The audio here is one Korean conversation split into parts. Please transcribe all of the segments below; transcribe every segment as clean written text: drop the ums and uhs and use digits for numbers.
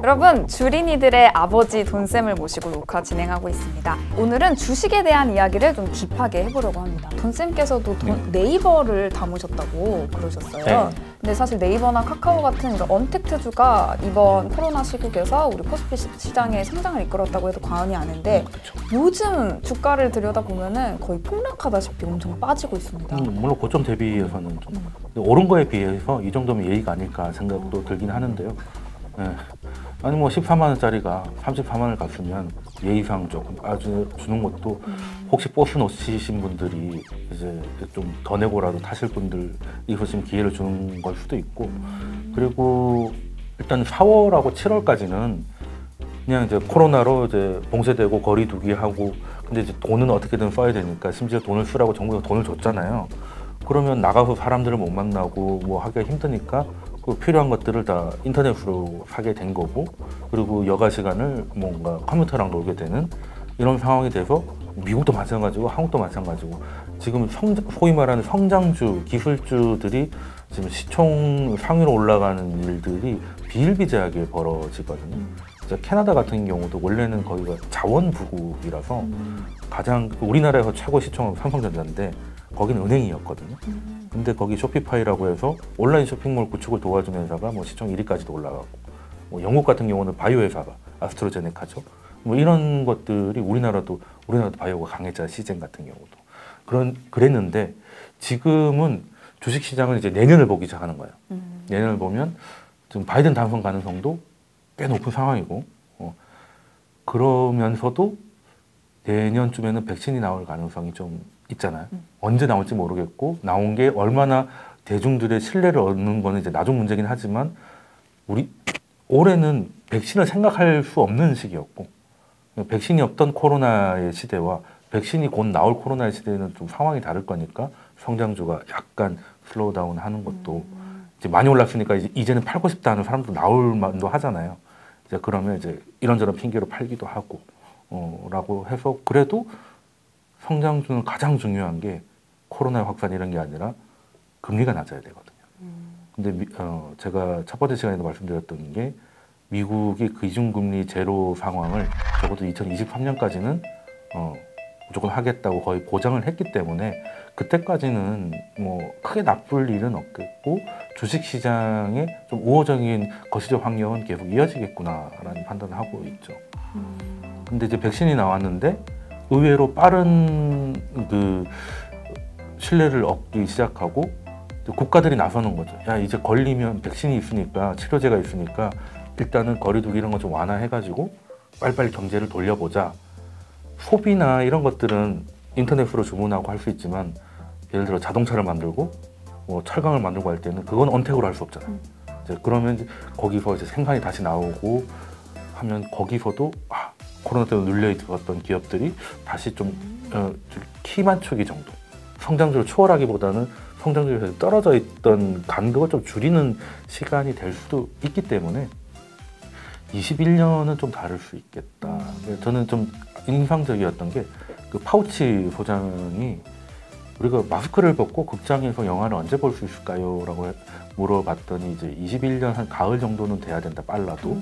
여러분, 주린이들의 아버지 돈쌤을 모시고 녹화 진행하고 있습니다. 오늘은 주식에 대한 이야기를 좀 딥하게 해보려고 합니다. 돈쌤께서도 네이버를 담으셨다고 그러셨어요. 네. 근데 사실 네이버나 카카오 같은 이런 언택트주가 이번 코로나 시국에서 우리 코스피 시장의 성장을 이끌었다고 해도 과언이 아닌데 요즘 주가를 들여다보면은 거의 폭락하다시피 엄청 빠지고 있습니다. 물론 고점 대비해서는 좀 오른 거에 비해서 이 정도면 예의가 아닐까 생각도 들긴 하는데요. 네. 아니 뭐 14만 원짜리가 34만 원을 갔으면 예의상 조금 아주 주는 것도 혹시 버스 놓치신 분들이 이제 좀 더 내고라도 타실 분들 있으시면 기회를 주는 걸 수도 있고, 그리고 일단 4월하고 7월까지는 그냥 이제 코로나로 이제 봉쇄되고 거리두기 하고, 근데 이제 돈은 어떻게든 써야 되니까 심지어 돈을 쓰라고 정부가 돈을 줬잖아요. 그러면 나가서 사람들을 못 만나고 뭐 하기가 힘드니까 그 필요한 것들을 다 인터넷으로 사게 된 거고, 그리고 여가 시간을 뭔가 컴퓨터랑 놀게 되는 이런 상황이 돼서 미국도 마찬가지고 한국도 마찬가지고 지금 소위 말하는 성장주, 기술주들이 지금 시총 상위로 올라가는 일들이 비일비재하게 벌어지거든요. 캐나다 같은 경우도 원래는 거기가 자원부국이라서 가장 우리나라에서 최고 시총은 삼성전자인데 거기는 은행이었거든요. 근데 거기 쇼피파이라고 해서 온라인 쇼핑몰 구축을 도와주는 회사가 뭐 시총 1위까지도 올라가고, 뭐 영국 같은 경우는 바이오 회사가 아스트로제네카죠. 뭐 이런 것들이 우리나라도 바이오가 강했잖아요. 시젠 같은 경우도. 그랬는데 지금은 주식시장은 이제 내년을 보기 시작하는 거예요. 내년을 보면 지금 바이든 당선 가능성도 꽤 높은 상황이고, 그러면서도 내년쯤에는 백신이 나올 가능성이 좀 있잖아요. 언제 나올지 모르겠고, 나온 게 얼마나 대중들의 신뢰를 얻는 거는 이제 나중 문제긴 하지만, 올해는 백신을 생각할 수 없는 시기였고, 백신이 없던 코로나의 시대와 백신이 곧 나올 코로나의 시대는 좀 상황이 다를 거니까 성장주가 약간 슬로우 다운 하는 것도 이제 많이 올랐으니까 이제는 팔고 싶다 하는 사람도 나올 만도 하잖아요. 이제 그러면 이제 이런저런 핑계로 팔기도 하고, 라고 해서 그래도 성장주는 가장 중요한 게 코로나 확산 이런 게 아니라 금리가 낮아야 되거든요. 근데 제가 첫 번째 시간에도 말씀드렸던 게 미국이 기준금리 제로 상황을 적어도 2023년까지는 무조건 하겠다고 거의 보장을 했기 때문에 그때까지는 뭐 크게 나쁠 일은 없겠고 주식시장의 좀 우호적인 거시적 환경은 계속 이어지겠구나라는 판단을 하고 있죠. 근데 이제 백신이 나왔는데 의외로 빠른 그 신뢰를 얻기 시작하고 국가들이 나서는 거죠. 야, 이제 걸리면 백신이 있으니까 치료제가 있으니까 일단은 거리두기 이런 거 좀 완화해가지고 빨리빨리 경제를 돌려보자. 소비나 이런 것들은 인터넷으로 주문하고 할 수 있지만 예를 들어 자동차를 만들고 뭐 철강을 만들고 할 때는 그건 언택으로 할 수 없잖아요. 이제 그러면 이제 거기서 이제 생산이 다시 나오고 하면 거기서도 코로나 때문에 눌려 있었던 기업들이 다시 좀 키 맞추기 정도, 성장률을 초월하기보다는 성장률에서 떨어져 있던 간격을 좀 줄이는 시간이 될 수도 있기 때문에 21년은 좀 다를 수 있겠다. 저는 좀 인상적이었던 게 그 파우치 소장이 우리가 마스크를 벗고 극장에서 영화를 언제 볼 수 있을까요? 라고 물어봤더니 이제 21년 한 가을 정도는 돼야 된다, 빨라도.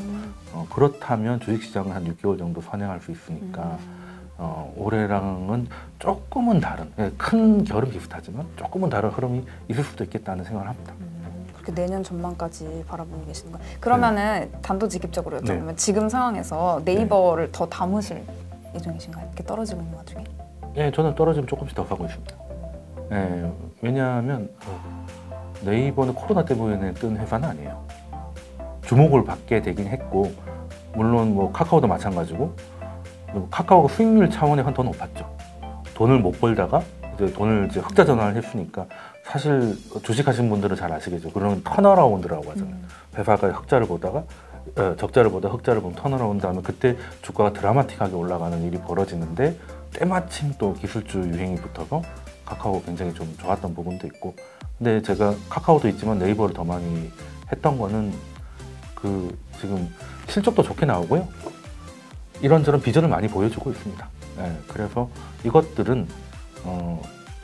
그렇다면 주식시장은 한 6개월 정도 선행할 수 있으니까 올해랑은 조금은 다른, 큰 결은 비슷하지만 조금은 다른 흐름이 있을 수도 있겠다는 생각을 합니다. 그렇게 내년 전망까지 바라보고 계시는 거예요. 그러면은 단도직입적으로 여쭤보면 네. 지금 상황에서 네이버를 더 담으실 예정이신가요? 이렇게 떨어지고 있는 와중에? 네, 저는 떨어지면 조금씩 더 사고 있습니다. 네, 왜냐하면 네이버는 코로나 때문에 뜬 회사는 아니에요. 주목을 받게 되긴 했고, 물론 뭐 카카오도 마찬가지고, 카카오가 수익률 차원에서 더 높았죠. 돈을 못 벌다가 이제 돈을 이제 흑자 전환을 했으니까 사실 주식하신 분들은 잘 아시겠죠. 그러면 턴어라운드라고 하잖아요. 회사가 적자를 보다 흑자를 보면 턴어라운드 하면 그때 주가가 드라마틱하게 올라가는 일이 벌어지는데 때마침 또 기술주 유행이 붙어서 카카오가 굉장히 좀 좋았던 부분도 있고, 근데 제가 카카오도 있지만 네이버를 더 많이 했던 거는 그 지금 실적도 좋게 나오고요. 이런저런 비전을 많이 보여주고 있습니다. 네, 그래서 이것들은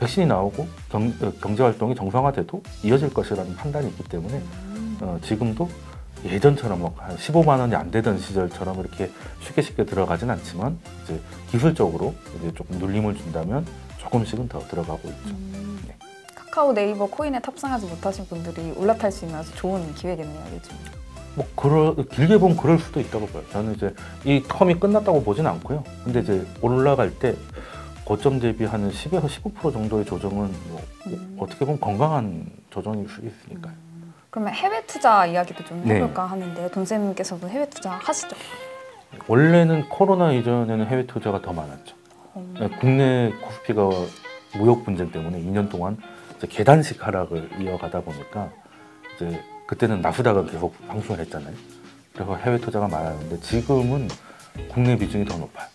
백신이 나오고 경제 활동이 정상화돼도 이어질 것이라는 판단이 있기 때문에 지금도 예전처럼 한 15만 원이 안 되던 시절처럼 이렇게 쉽게 들어가진 않지만 이제 기술적으로 이제 조금 눌림을 준다면 조금씩은 더 들어가고 있죠. 네. 카카오, 네이버, 코인에 탑승하지 못하신 분들이 올라탈 수 있는 아주 좋은 기회겠네요, 요즘. 뭐 길게 보면 그럴 수도 있다고 봐요. 저는 이제 이 텀이 끝났다고 보진 않고요. 근데 이제 올라갈 때 고점 대비 한 10에서 15% 정도의 조정은 뭐 어떻게 보면 건강한 조정일 수 있으니까요. 그러면 해외 투자 이야기도 좀 해볼까 하는데 돈쌤께서도 해외 투자 하시죠? 원래는 코로나 이전에는 해외 투자가 더 많았죠. 국내 코스피가 무역 분쟁 때문에 2년 동안 이제 계단식 하락을 이어가다 보니까 이제 그때는 나스닥은 계속 상승을 했잖아요. 그래서 해외 투자가 많았는데 지금은 국내 비중이 더 높아요.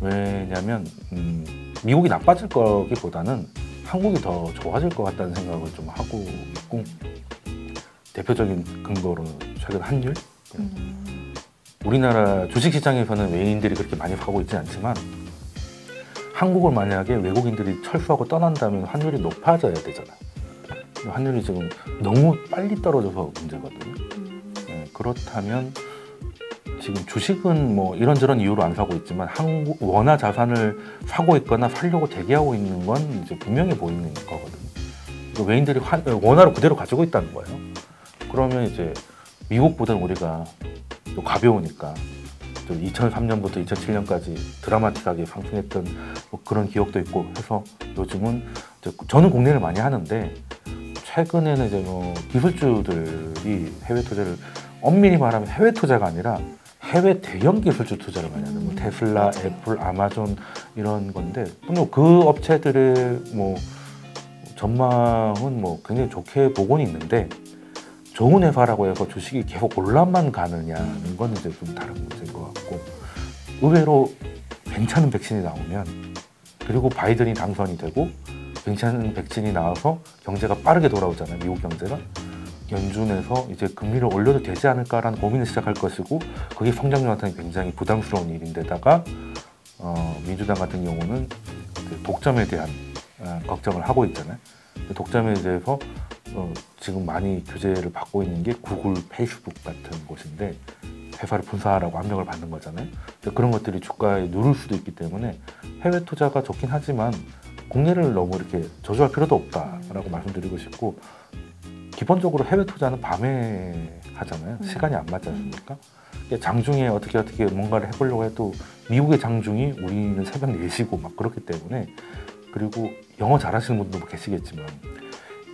왜냐하면 미국이 나빠질 거기보다는 한국이 더 좋아질 것 같다는 생각을 좀 하고 있고 대표적인 근거로는 최근 환율 우리나라 주식시장에서는 외인들이 그렇게 많이 사고 있지 않지만 한국을 만약에 외국인들이 철수하고 떠난다면 환율이 높아져야 되잖아요. 환율이 지금 너무 빨리 떨어져서 문제거든요. 그렇다면 지금 주식은 뭐 이런저런 이유로 안 사고 있지만 한국 원화 자산을 사고 있거나 살려고 대기하고 있는 건 이제 분명해 보이는 거거든요. 외인들이 원화로 그대로 가지고 있다는 거예요. 그러면 이제 미국보다는 우리가 또 가벼우니까 2003년부터 2007년까지 드라마틱하게 상승했던 뭐 그런 기억도 있고 해서 요즘은 저는 국내를 많이 하는데 최근에는 이제 뭐 기술주들이 해외 투자를 엄밀히 말하면 해외 투자가 아니라 해외 대형 기술주 투자를 많이 하는 뭐 테슬라, 애플, 아마존 이런 건데 뭐 그 업체들의 뭐 전망은 뭐 굉장히 좋게 보고는 있는데 좋은 회사라고 해서 주식이 계속 올라만 가느냐는 건 이제 좀 다른 문제인 것 같고 의외로 괜찮은 백신이 나오면 그리고 바이든이 당선이 되고 괜찮은 백신이 나와서 경제가 빠르게 돌아오잖아요. 미국 경제가. 연준에서 이제 금리를 올려도 되지 않을까라는 고민을 시작할 것이고 그게 성장률한테는 굉장히 부담스러운 일인데다가 민주당 같은 경우는 독점에 대한 걱정을 하고 있잖아요. 독점에 대해서 지금 많이 규제를 받고 있는 게 구글, 페이스북 같은 곳인데 회사를 분사하라고 압력을 받는 거잖아요. 그런 것들이 주가에 누를 수도 있기 때문에 해외 투자가 좋긴 하지만 국내를 너무 이렇게 저주할 필요도 없다라고 말씀드리고 싶고 기본적으로 해외 투자는 밤에 하잖아요. 시간이 안 맞지 않습니까? 장중에 어떻게 뭔가를 해보려고 해도 미국의 장중이 우리는 새벽 4시고 막 그렇기 때문에 그리고 영어 잘하시는 분도 계시겠지만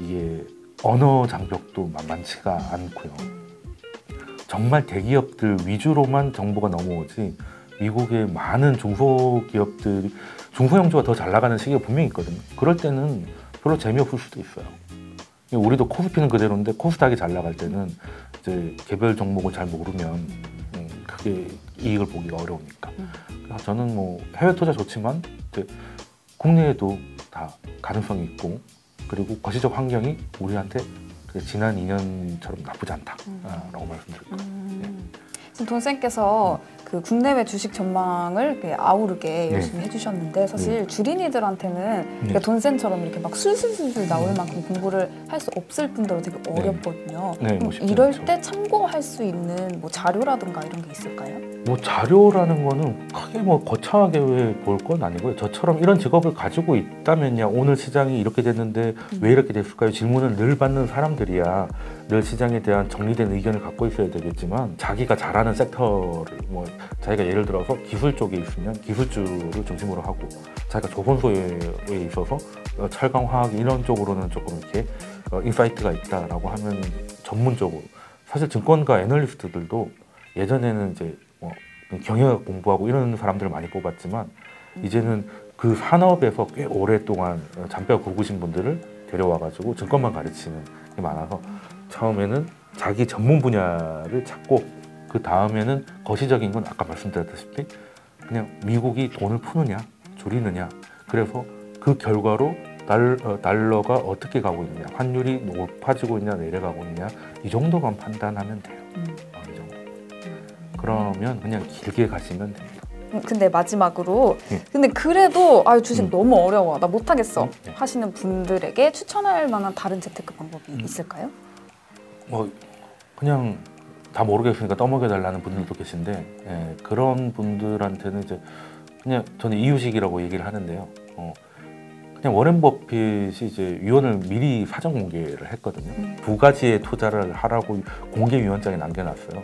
이게 언어 장벽도 만만치가 않고요. 정말 대기업들 위주로만 정보가 넘어오지 미국의 많은 중소기업들이 중소형주가 더 잘 나가는 시기가 분명히 있거든요. 그럴 때는 별로 재미없을 수도 있어요. 우리도 코스피는 그대로인데 코스닥이 잘 나갈 때는 이제 개별 종목을 잘 모르면 크게 이익을 보기가 어려우니까. 그래서 저는 뭐 해외 투자 좋지만 이제 국내에도 다 가능성이 있고 그리고 거시적 환경이 우리한테 지난 2년처럼 나쁘지 않다라고 말씀드릴게요. 지금 돈쌤께서 그 국내외 주식 전망을 아우르게 열심히 해주셨는데 사실 주린이들한테는 그러니까 돈쌤처럼 이렇게 막 술술술술 나올 만큼 공부를 할 수 없을 뿐더러 되게 어렵거든요. 뭐 이럴 않죠. 때 참고할 수 있는 뭐 자료라든가 이런 게 있을까요? 뭐 자료라는 거는 크게 뭐 거창하게 볼 건 아니고요. 저처럼 이런 직업을 가지고 있다면야 오늘 시장이 이렇게 됐는데 왜 이렇게 됐을까요? 질문을 늘 받는 사람들이야 늘 시장에 대한 정리된 의견을 갖고 있어야 되겠지만 자기가 잘하는 섹터를 뭐 자기가 예를 들어서 기술 쪽에 있으면 기술주를 중심으로 하고 자기가 조선소에 있어서 철강, 화학 이런 쪽으로는 조금 이렇게 인사이트가 있다라고 하면 전문적으로 사실 증권가 애널리스트들도 예전에는 이제 뭐 경영학 공부하고 이런 사람들을 많이 뽑았지만 이제는 그 산업에서 꽤 오랫동안 잔뼈가 굵으신 분들을 데려와가지고 증권만 가르치는 게 많아서 처음에는 자기 전문 분야를 찾고 그 다음에는 거시적인 건 아까 말씀드렸다시피 그냥 미국이 돈을 푸느냐 줄이느냐 그래서 그 결과로 달러가 어떻게 가고 있느냐 환율이 높아지고 있냐 내려가고 있냐 이 정도만 판단하면 돼요. 이 정도. 그러면 그냥 길게 가시면 됩니다. 근데 마지막으로 예. 근데 그래도 주식 너무 어려워 나 못하겠어 예. 하시는 분들에게 추천할 만한 다른 재테크 방법이 있을까요? 뭐 그냥 다 모르겠으니까 떠먹여달라는 분들도 계신데 예, 그런 분들한테는 이제 그냥 저는 이유식이라고 얘기를 하는데요. 그냥 워렌 버핏이 이제 유언을 미리 사전 공개를 했거든요. 두 가지의 투자를 하라고 공개 유언장에 남겨놨어요.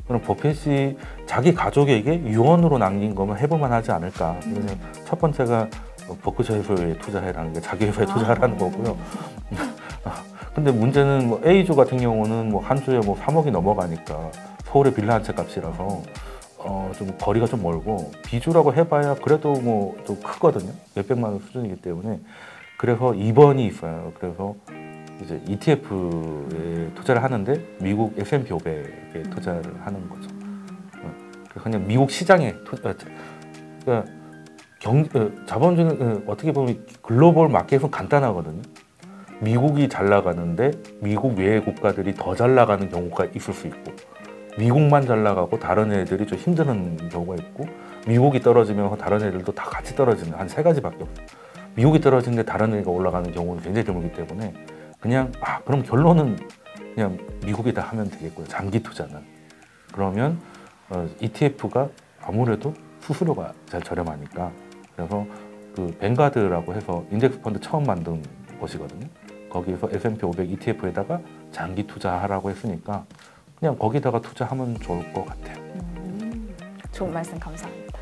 그럼 버핏이 자기 가족에게 유언으로 남긴 거면 해볼만 하지 않을까. 왜냐면 첫 번째가 버크셔 회사에 투자해라는 게 자기 회사에 투자하라는 거고요. 근데 문제는 뭐 A주 같은 경우는 뭐 한 주에 뭐 3억이 넘어가니까 서울의 빌라 한 채 값이라서 좀 거리가 좀 멀고 B주라고 해봐야 그래도 뭐 좀 크거든요. 몇백만 원 수준이기 때문에 그래서 2번이 있어요. 그래서 이제 ETF에 투자를 하는데 미국 S&P 500에 투자를 하는 거죠. 그래서 그냥 미국 시장에 그러니까 자본주의는 어떻게 보면 글로벌 마켓은 간단하거든요. 미국이 잘 나가는데 미국 외의 국가들이 더 잘 나가는 경우가 있을 수 있고 미국만 잘 나가고 다른 애들이 좀 힘드는 경우가 있고 미국이 떨어지면 다른 애들도 다 같이 떨어지는 한 세 가지밖에 없어요. 미국이 떨어지는데 다른 애가 올라가는 경우는 굉장히 드물기 때문에 그냥 그럼 결론은 그냥 미국에다 하면 되겠고요. 장기 투자는. 그러면 ETF가 아무래도 수수료가 잘 저렴하니까 그래서 그 뱅가드라고 해서 인덱스 펀드 처음 만든 곳이거든요. 거기에서 S&P 500 ETF에다가 장기 투자하라고 했으니까 그냥 거기다가 투자하면 좋을 것 같아요. 좋은 말씀 감사합니다.